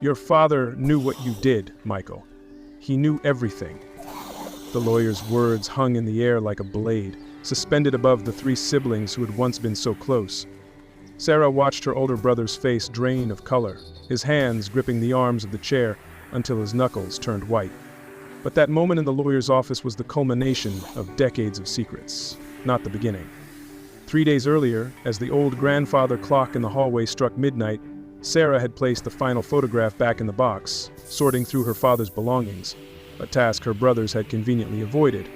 Your father knew what you did, Michael. He knew everything. The lawyer's words hung in the air like a blade, suspended above the three siblings who had once been so close. Sarah watched her older brother's face drain of color, his hands gripping the arms of the chair until his knuckles turned white. But that moment in the lawyer's office was the culmination of decades of secrets, not the beginning. 3 days earlier, as the old grandfather clock in the hallway struck midnight, Sarah had placed the final photograph back in the box, sorting through her father's belongings, a task her brothers had conveniently avoided.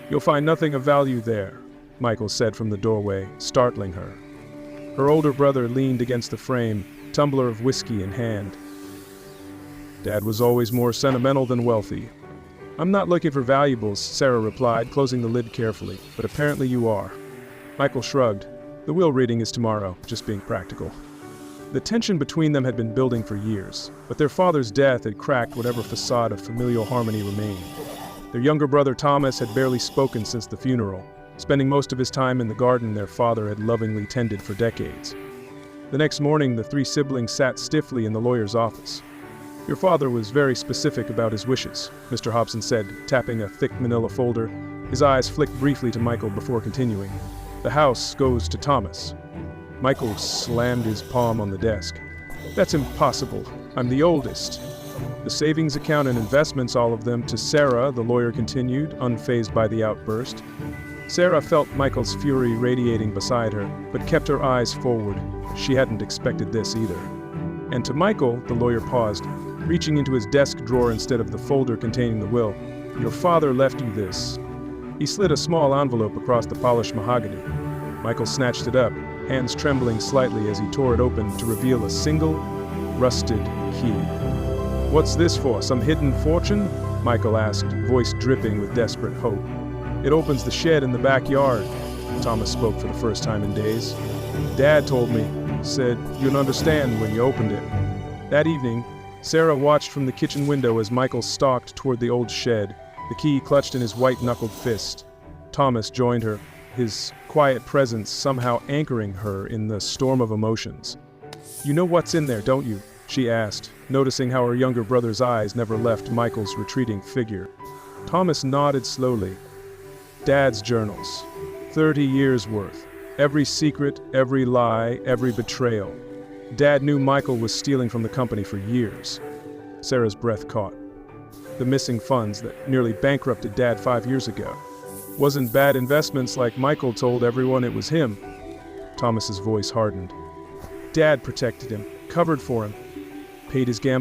"You'll find nothing of value there," Michael said from the doorway, startling her. Her older brother leaned against the frame, tumbler of whiskey in hand. "Dad was always more sentimental than wealthy." "I'm not looking for valuables," Sarah replied, closing the lid carefully, "but apparently you are." Michael shrugged. "The will reading is tomorrow, just being practical." The tension between them had been building for years, but their father's death had cracked whatever facade of familial harmony remained. Their younger brother Thomas had barely spoken since the funeral, spending most of his time in the garden their father had lovingly tended for decades. The next morning, the three siblings sat stiffly in the lawyer's office. "Your father was very specific about his wishes," Mr. Hobson said, tapping a thick manila folder. His eyes flicked briefly to Michael before continuing. "The house goes to Thomas." Michael slammed his palm on the desk. "That's impossible. I'm the oldest." "The savings account and investments, all of them, to Sarah," the lawyer continued, unfazed by the outburst. Sarah felt Michael's fury radiating beside her, but kept her eyes forward. She hadn't expected this either. "And to Michael," the lawyer paused, reaching into his desk drawer instead of the folder containing the will, "your father left you this." He slid a small envelope across the polished mahogany. Michael snatched it up, hands trembling slightly as he tore it open to reveal a single, rusted key. "What's this for, some hidden fortune?" Michael asked, voice dripping with desperate hope. "It opens the shed in the backyard," Thomas spoke for the first time in days. "Dad told me, said you'd understand when you opened it." That evening, Sarah watched from the kitchen window as Michael stalked toward the old shed, the key clutched in his white-knuckled fist. Thomas joined her, his quiet presence somehow anchoring her in the storm of emotions. "You know what's in there, don't you?" she asked, noticing how her younger brother's eyes never left Michael's retreating figure. Thomas nodded slowly. "Dad's journals. 30 years worth. Every secret, every lie, every betrayal. Dad knew Michael was stealing from the company for years." Sarah's breath caught. The missing funds that nearly bankrupted Dad 5 years ago. Wasn't bad investments like Michael told everyone it was him. Thomas's voice hardened. "Dad protected him, covered for him, paid his gambling